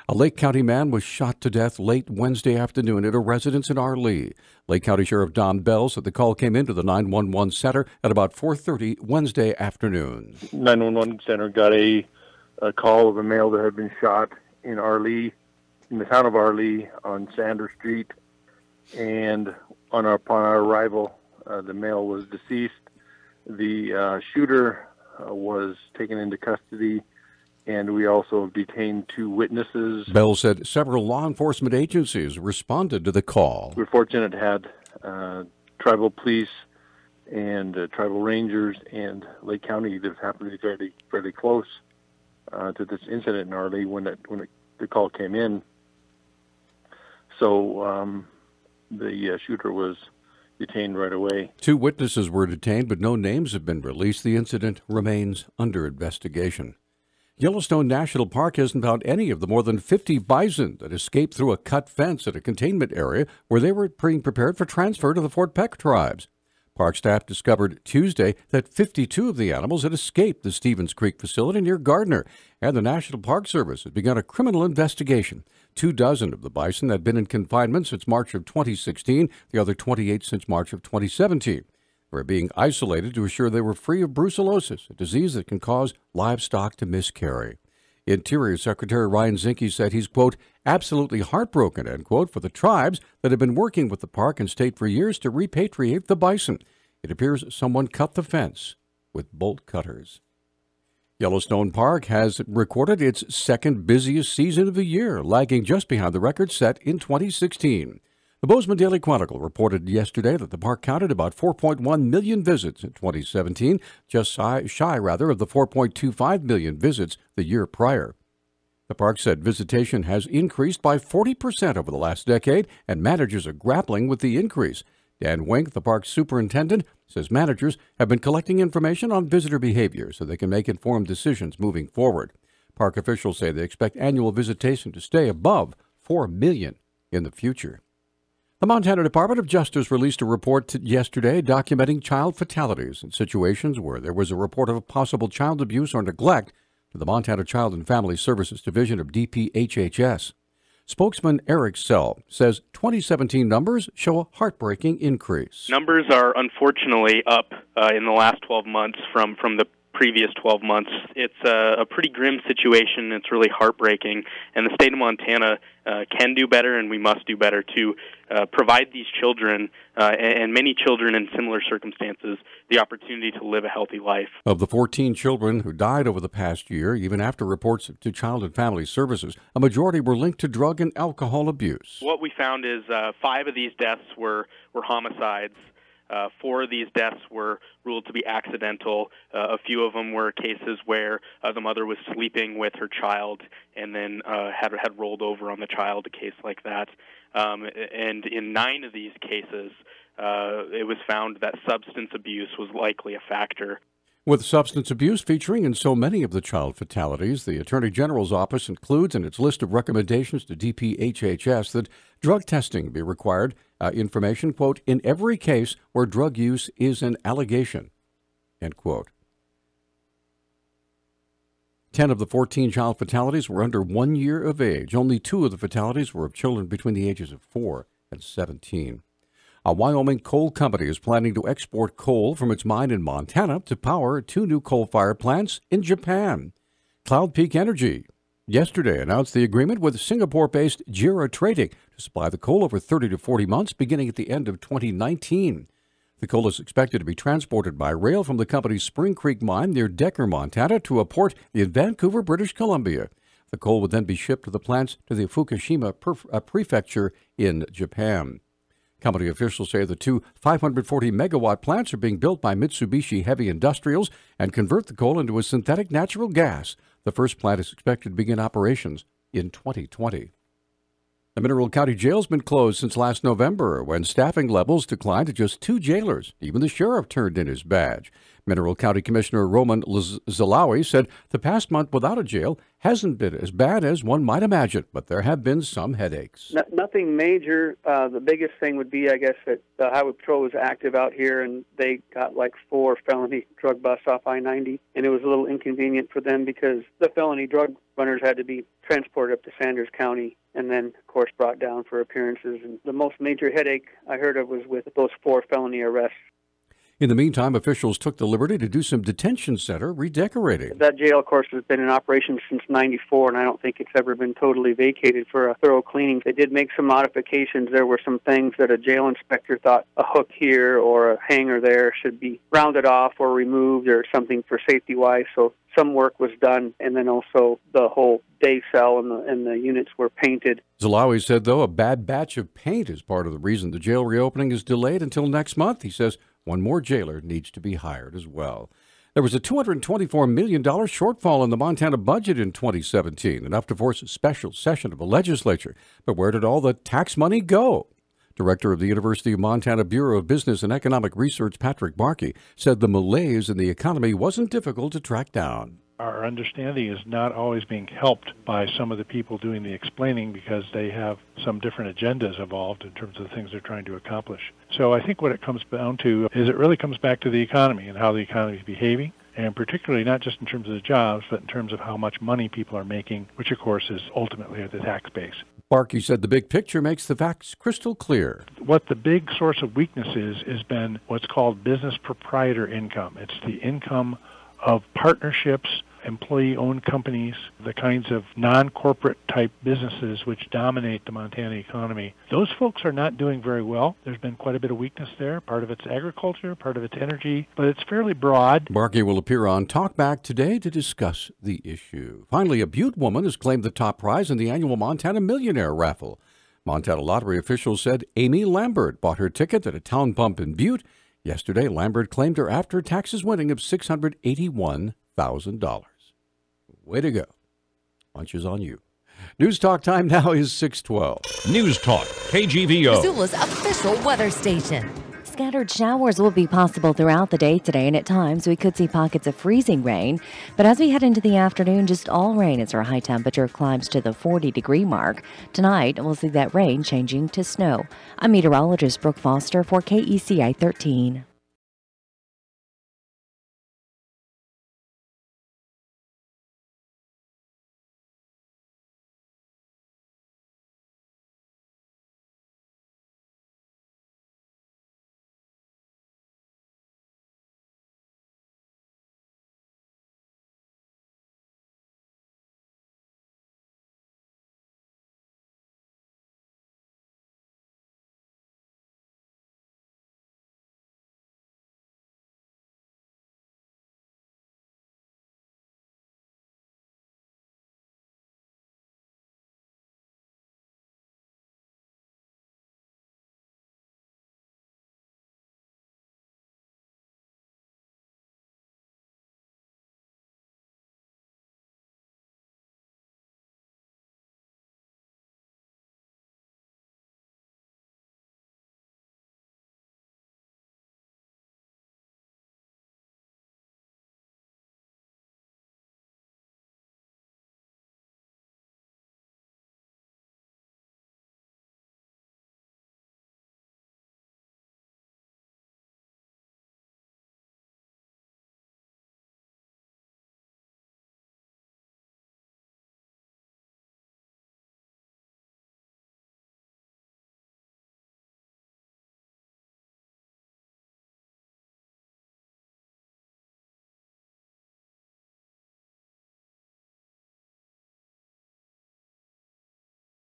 A Lake County man was shot to death late Wednesday afternoon at a residence in Arlee. Lake County Sheriff Don Bell said the call came into the 911 center at about 4:30 Wednesday afternoon. 911 center got a call of a male that had been shot in Arlee, in the town of Arlee on Sanders Street. And upon our arrival, the male was deceased. The shooter was taken into custody, and we also detained 2 witnesses. Bell said several law enforcement agencies responded to the call. We're fortunate to have tribal police and tribal rangers and Lake County that happened to be fairly close to this incident in Arlee when the call came in. So the shooter was detained right away. 2 witnesses were detained, but no names have been released. The incident remains under investigation. Yellowstone National Park hasn't found any of the more than 50 bison that escaped through a cut fence at a containment area where they were being prepared for transfer to the Fort Peck tribes. Park staff discovered Tuesday that 52 of the animals had escaped the Stevens Creek facility near Gardner, and the National Park Service has begun a criminal investigation. 24 of the bison had been in confinement since March of 2016, the other 28 since March of 2017. They were being isolated to assure they were free of brucellosis, a disease that can cause livestock to miscarry. Interior Secretary Ryan Zinke said he's, quote, absolutely heartbroken, end quote, for the tribes that have been working with the park and state for years to repatriate the bison. It appears someone cut the fence with bolt cutters. Yellowstone Park has recorded its second busiest season of the year, lagging just behind the record set in 2016. The Bozeman Daily Chronicle reported yesterday that the park counted about 4.1 million visits in 2017, just shy of the 4.25 million visits the year prior. The park said visitation has increased by 40% over the last decade, and managers are grappling with the increase. Dan Wink, the park's superintendent, says managers have been collecting information on visitor behavior so they can make informed decisions moving forward. Park officials say they expect annual visitation to stay above 4 million in the future. The Montana Department of Justice released a report yesterday documenting child fatalities in situations where there was a report of possible child abuse or neglect to the Montana Child and Family Services Division of DPHHS. Spokesman Eric Sell says 2017 numbers show a heartbreaking increase. Numbers are unfortunately up in the last 12 months from the previous 12 months. It's a pretty grim situation. It's really heartbreaking, and the state of Montana can do better, and we must do better to provide these children and many children in similar circumstances the opportunity to live a healthy life. Of the 14 children who died over the past year, even after reports to Child and Family Services, a majority were linked to drug and alcohol abuse. What we found is 5 of these deaths were homicides. 4 of these deaths were ruled to be accidental. A few of them were cases where the mother was sleeping with her child and then had rolled over on the child, a case like that. And in 9 of these cases, it was found that substance abuse was likely a factor. With substance abuse featuring in so many of the child fatalities, the Attorney General's office includes in its list of recommendations to DPHHS that drug testing be required, information, quote, in every case where drug use is an allegation, end quote. 10 of the 14 child fatalities were under 1 year of age. Only 2 of the fatalities were of children between the ages of 4 and 17. A Wyoming coal company is planning to export coal from its mine in Montana to power 2 new coal-fired plants in Japan. Cloud Peak Energy yesterday announced the agreement with Singapore-based JERA Trading to supply the coal over 30 to 40 months beginning at the end of 2019. The coal is expected to be transported by rail from the company's Spring Creek mine near Decker, Montana, to a port in Vancouver, British Columbia. The coal would then be shipped to the plants to the Fukushima prefecture in Japan. Company officials say the 2 540-megawatt plants are being built by Mitsubishi Heavy Industrials and convert the coal into a synthetic natural gas. The first plant is expected to begin operations in 2020. The Mineral County Jail has been closed since last November when staffing levels declined to just 2 jailers. Even the sheriff turned in his badge. Mineral County Commissioner Roman Zalawi said the past month without a jail hasn't been as bad as one might imagine, but there have been some headaches. Nothing major. The biggest thing would be, I guess, that the Highway Patrol was active out here, and they got like 4 felony drug busts off I-90, and it was a little inconvenient for them because the felony drug runners had to be transported up to Sanders County and then, of course, brought down for appearances. And the most major headache I heard of was with those 4 felony arrests. In the meantime, officials took the liberty to do some detention center redecorating. That jail, of course, has been in operation since '94, and I don't think it's ever been totally vacated for a thorough cleaning. They did make some modifications. There were some things that a jail inspector thought a hook here or a hanger there should be rounded off or removed or something for safety-wise, so some work was done, and then also the whole day cell and the units were painted. Zalawi said, though, a bad batch of paint is part of the reason the jail reopening is delayed until next month. He says one more jailer needs to be hired as well. There was a $224 million shortfall in the Montana budget in 2017, enough to force a special session of the legislature. But where did all the tax money go? Director of the University of Montana Bureau of Business and Economic Research, Patrick Barkey, said the malaise in the economy wasn't difficult to track down. Our understanding is not always being helped by some of the people doing the explaining because they have some different agendas involved in terms of the things they're trying to accomplish. So I think what it comes down to is it really comes back to the economy and how the economy is behaving, and particularly not just in terms of the jobs, but in terms of how much money people are making, which of course is ultimately the tax base. Barkey said the big picture makes the facts crystal clear. What the big source of weakness is has been what's called business proprietor income. It's the income of partnerships, employee-owned companies, the kinds of non-corporate type businesses which dominate the Montana economy. Those folks are not doing very well. There's been quite a bit of weakness there. Part of it's agriculture, part of it's energy, but it's fairly broad. Barkey will appear on Talkback today to discuss the issue. Finally, a Butte woman has claimed the top prize in the annual Montana Millionaire Raffle. Montana Lottery officials said Amy Lambert bought her ticket at a town pump in Butte. Yesterday, Lambert claimed her after-taxes winning of $681,000. Way to go. Lunch is on you. News Talk time now is 6:12. Newstalk, KGVO. Missoula's official weather station. Scattered showers will be possible throughout the day today, and at times we could see pockets of freezing rain. But as we head into the afternoon, just all rain as our high temperature climbs to the 40-degree mark. Tonight, we'll see that rain changing to snow. I'm meteorologist Brooke Foster for KECI 13.